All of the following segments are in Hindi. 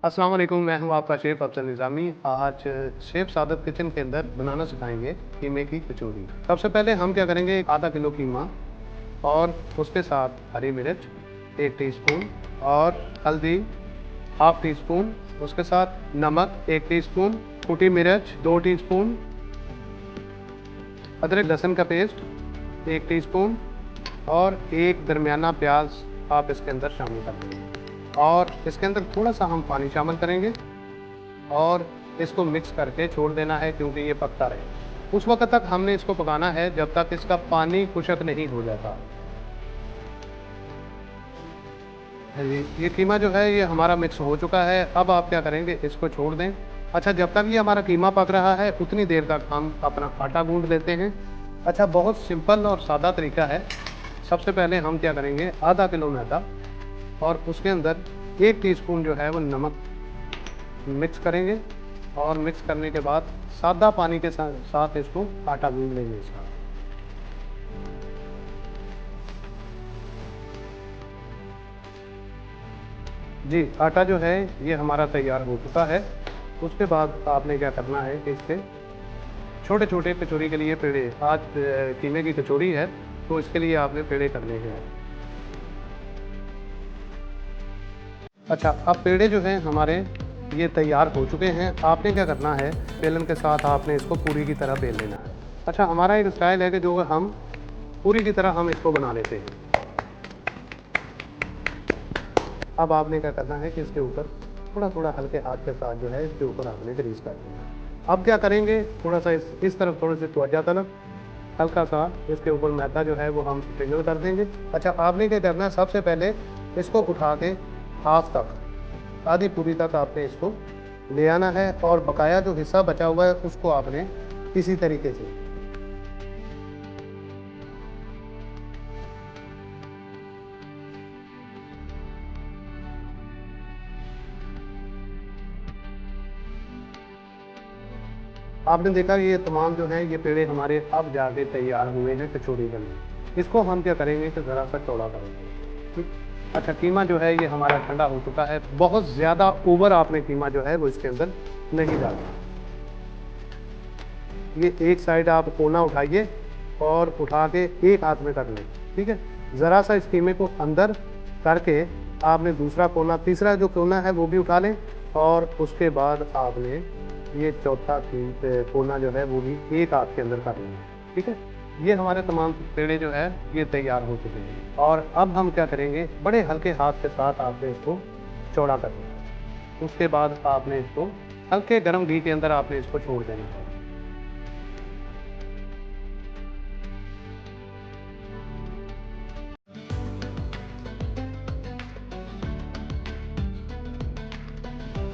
अस्सलाम वालेकुम, मैं हूँ आपका शेफ़ अफ़ज़ल निज़ामी। आज शेफ़ सादत किचन के अंदर बनाना सिखाएँगे कीमे की कचौरी। सबसे पहले हम क्या करेंगे, आधा किलो कीमा और उसके साथ हरी मिर्च 1 टीस्पून और हल्दी हाफ़ टी स्पून, उसके साथ नमक 1 टीस्पून, कुटी मिर्च 2 टीस्पून, अदरक लहसुन का पेस्ट 1 टीस्पून और एक दरमियाना प्याज आप इसके अंदर शामिल कर देंगे और इसके अंदर थोड़ा-सा हम पानी शामिल करेंगे और इसको मिक्स करके छोड़ देना है क्योंकि ये पकता रहे। उस वक़्त तक हमने इसको पकाना है जब तक इसका पानी खुश्क नहीं हो जाता। हाँ जी, ये कीमा जो है ये हमारा मिक्स हो चुका है। अब आप क्या करेंगे, इसको छोड़ दें। अच्छा, जब तक ये हमारा कीमा पक रहा है उतनी देर तक हम अपना आटा गूँध लेते हैं। अच्छा, बहुत सिंपल और सादा तरीका है। सबसे पहले हम क्या करेंगे, आधा किलो मैदा और उसके अंदर 1 टीस्पून जो है वो नमक मिक्स करेंगे और मिक्स करने के बाद सादा पानी के साथ इसको आटा गूँध लेंगे इसका। जी, आटा जो है ये हमारा तैयार हो चुका है। उसके बाद आपने क्या करना है कि इसके छोटे-छोटे कचौरी के लिए पेड़े, आज कीमे की कचौरी है तो इसके लिए आपने पेड़े करने हैं। अच्छा, अब पेड़े जो हैं हमारे ये तैयार हो चुके हैं। आपने क्या करना है, बेलन के साथ आपने इसको पूरी की तरह बेल लेना है। अच्छा, हमारा एक स्टाइल है कि जो हम पूरी की तरह हम इसको बना लेते हैं। अब आपने क्या करना है कि इसके ऊपर थोड़ा-थोड़ा हल्के हाथ के साथ जो है इसके ऊपर आपने ग्रीस कर देना। अब क्या करेंगे, थोड़ा-सा इस तरफ थोड़े से त्वचा तलक हल्का-सा इसके ऊपर मैदा जो है वो हम स्प्रिंकल कर देंगे। अच्छा, आपने क्या करना है, सबसे पहले इसको उठा के हाफ तक, आधी पूरी तक आपने इसको ले आना है और बकाया जो हिस्सा बचा हुआ है उसको आपने इसी तरीके से आपने देखा कि ये तमाम जो है ये पेड़े हमारे अब जाके तैयार हुए हैं कचौड़ी के लिए। इसको हम क्या करेंगे कि ज़रा सा चौड़ा करेंगे। ठीक। अच्छा, कीमा जो है ये हमारा ठंडा हो चुका है। बहुत ज़्यादा ओवर आपने कीमा जो है वो इसके अंदर नहीं डालना। ये एक साइड आप कोना उठाइए और उठा के एक हाथ में कर लें, ठीक है? ज़रा सा इस कीमे को अंदर करके आपने दूसरा कोना, तीसरा जो कोना है वो भी उठा लें और उसके बाद आपने ये चौथा कोना जो है वो भी एक हाथ के अंदर कर लेना, ठीक है? ये हमारे तमाम पेड़े जो है ये तैयार हो चुके हैं और अब हम क्या करेंगे, बड़े हल्के हाथ के साथ आपने इसको चौड़ा करना है। उसके बाद आपने इसको हल्के गरम घी के अंदर आपने इसको छोड़ देना है।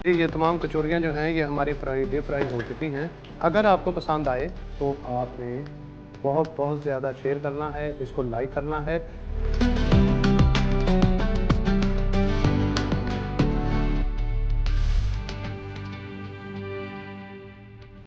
जी, ये तमाम कचौरियाँ जो हैं ये हमारी डीप फ्राई हो चुकी हैं। अगर आपको पसंद आए तो आपने बहुत बहुत ज़्यादा शेयर करना है, इसको लाइक करना है